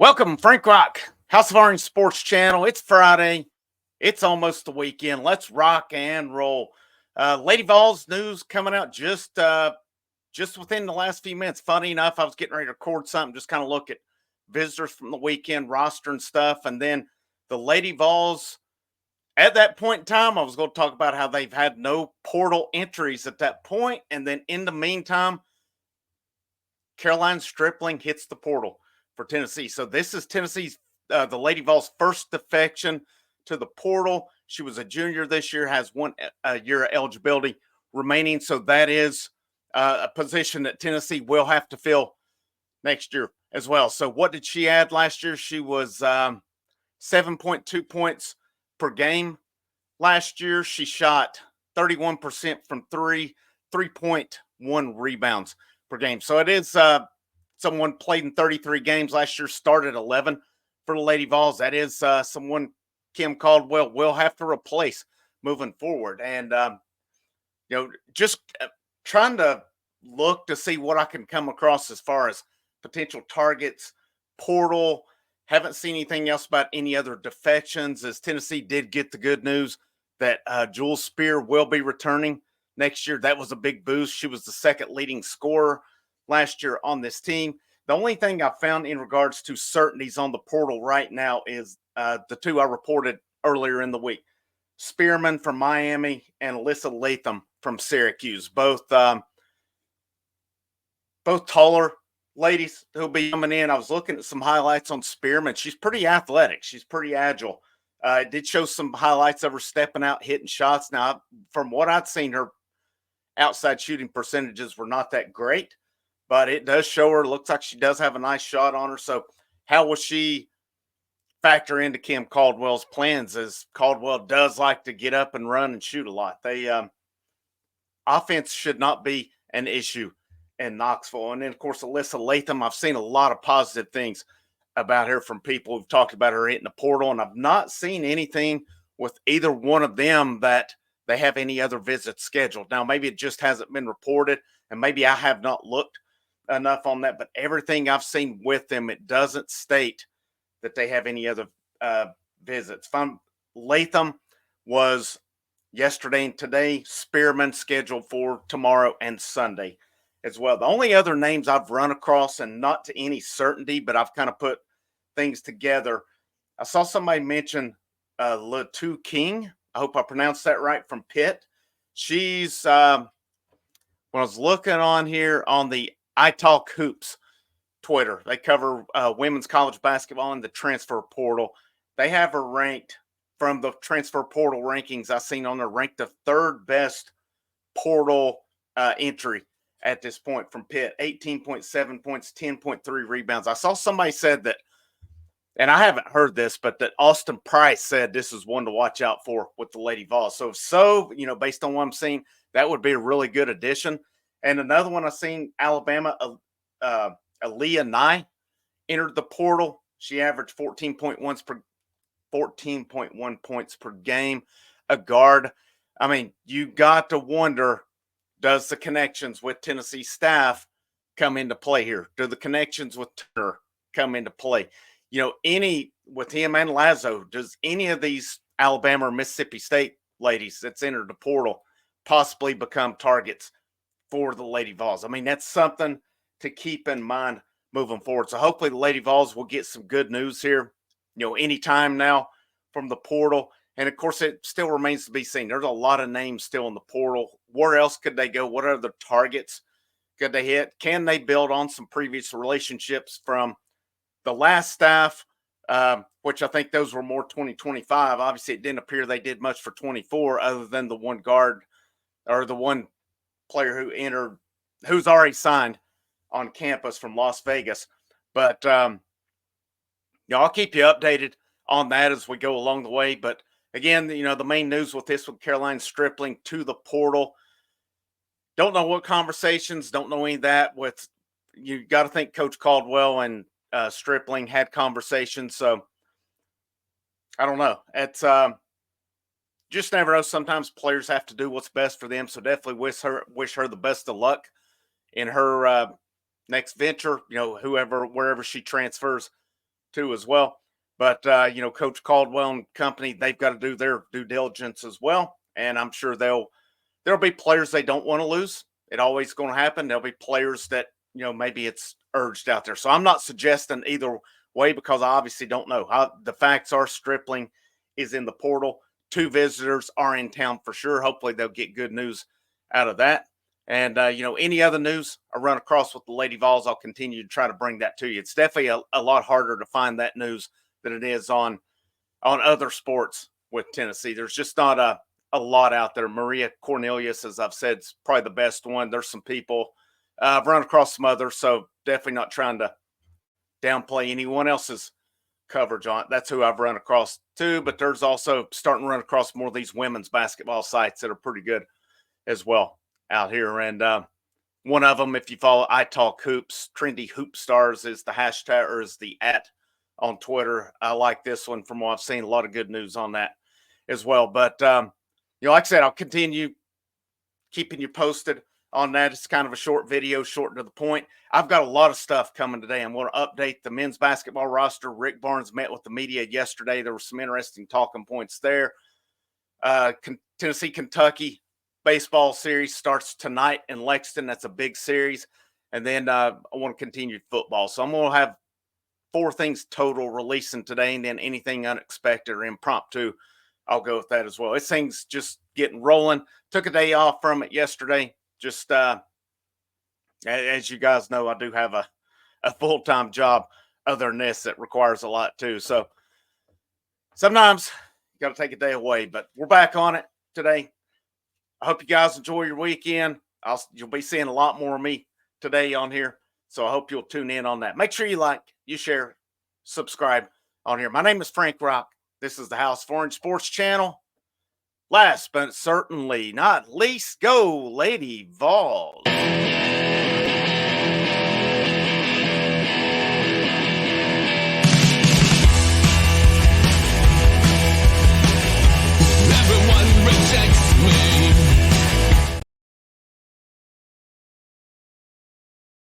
Welcome, Frank Rock, House of Orange Sports Channel. It's Friday. It's almost the weekend. Let's rock and roll. Lady Vols news coming out just within the last few minutes. Funny enough, I was getting ready to record something, just kind of look at visitors from the weekend roster and stuff, and then the Lady Vols. At that point in time, I was going to talk about how they've had no portal entries at that point, and then in the meantime, Karoline Striplin hits the portal for Tennessee. So this is Tennessee's, the Lady Vols' first defection to the portal. She was a junior this year, has one year of eligibility remaining. So that is a position that Tennessee will have to fill next year as well. So what did she add last year? She was 7.2 points per game. Last year, she shot 31% from three, 3.1 rebounds per game. So it is someone played in 33 games last year, started 11 for the Lady Vols. That is someone Kim Caldwell will have to replace moving forward. And, just trying to look to see what I can come across as far as potential targets, portal. Haven't seen anything else about any other defections, as Tennessee did get the good news that Jules Spear will be returning next year. That was a big boost. She was the second leading scorer last year on this team. The only thing I found in regards to certainties on the portal right now is the two I reported earlier in the week. Spearman from Miami and Alyssa Latham from Syracuse. Both taller ladies who'll be coming in. I was looking at some highlights on Spearman. She's pretty athletic. She's pretty agile. It did show some highlights of her stepping out, hitting shots. Now, from what I'd seen, her outside shooting percentages were not that great, but it does show her. Looks like she does have a nice shot on her. So how will she factor into Kim Caldwell's plans, as Caldwell does like to get up and run and shoot a lot? They offense should not be an issue in Knoxville. And then, of course, Alyssa Latham, I've seen a lot of positive things about her from people who've talked about her hitting the portal, and I've not seen anything with either one of them that they have any other visits scheduled. Now, maybe it just hasn't been reported, and maybe I have not looked enough on that, but everything I've seen with them, it doesn't state that they have any other visits. Latham was yesterday and today. Spearman scheduled for tomorrow and Sunday as well. The only other names I've run across, and not to any certainty, but I've kind of put things together. I saw somebody mention Latu King. I hope I pronounced that right, from Pitt. She's, when I was looking on here on the I Talk Hoops Twitter, they cover women's college basketball and the transfer portal. They have her ranked, from the transfer portal rankings I've seen on there, ranked the third best portal entry at this point from Pitt. 18.7 points, 10.3 rebounds. I saw somebody said that, and I haven't heard this, but that Austin Price said this is one to watch out for with the Lady Vols. So, based on what I'm seeing, that would be a really good addition. And another one I've seen, Alabama, Aaliyah Nye entered the portal. She averaged 14.1 points per game, a guard. I mean, you got to wonder, does the connections with Tennessee staff come into play here? Do the connections with Turner come into play? Any with him and Lazo, does any of these Alabama or Mississippi State ladies that's entered the portal possibly become targets for the Lady Vols? I mean, that's something to keep in mind moving forward. So hopefully the Lady Vols will get some good news here, anytime now from the portal. And of course, it still remains to be seen. There's a lot of names still in the portal. Where else could they go? What other targets could they hit? Can they build on some previous relationships from the last staff, which I think those were more 2025. Obviously, it didn't appear they did much for 24, other than the one guard or the one player who entered, who's already signed on campus from Las Vegas. But I'll keep you updated on that as we go along the way. But again, the main news with this, with Karoline Striplin to the portal, don't know what conversations, don't know any of that. With, you got to think Coach Caldwell and Stripling had conversations. So I don't know. It's just never know. Sometimes players have to do what's best for them. So definitely wish her the best of luck in her next venture. Wherever she transfers too as well. But Coach Caldwell and company, they've got to do their due diligence as well. And I'm sure there'll be players they don't want to lose. It always going to happen. There'll be players that, maybe it's urged out there. So I'm not suggesting either way because I obviously don't know. The facts are Stripling is in the portal. 2 visitors are in town for sure. Hopefully they'll get good news out of that. And, any other news I run across with the Lady Vols, I'll continue to try to bring that to you. It's definitely a lot harder to find that news than it is on other sports with Tennessee. There's just not a lot out there. Maria Cornelius, as I've said, is probably the best one. There's some people. I've run across some others, so definitely not trying to downplay anyone else's coverage on it. That's who I've run across too, but there's also starting to run across more of these women's basketball sites that are pretty good as well out here. And one of them, if you follow I Talk Hoops, Trendy Hoop Stars is the hashtag or is the @ on Twitter. I like this one from what I've seen. A lot of good news on that as well. But, like I said, I'll continue keeping you posted on that. It's kind of a short video, short and to the point. I've got a lot of stuff coming today. I'm going to update the men's basketball roster. Rick Barnes met with the media yesterday. There were some interesting talking points there. Tennessee, Kentucky baseball series starts tonight in Lexington. That's a big series. And then I want to continue football. So I'm going to have 4 things total releasing today, and then anything unexpected or impromptu, I'll go with that as well. This thing's just getting rolling. Took a day off from it yesterday. Just as you guys know, I do have a full-time job other than this that requires a lot too. So sometimes you got to take a day away, but we're back on it today. I hope you guys enjoy your weekend. You'll be seeing a lot more of me today on here. So I hope you'll tune in on that. Make sure you like, you share, subscribe on here. My name is Frank Rock. This is the House of Orange Sports Channel. Last but certainly not least, go Lady Vols.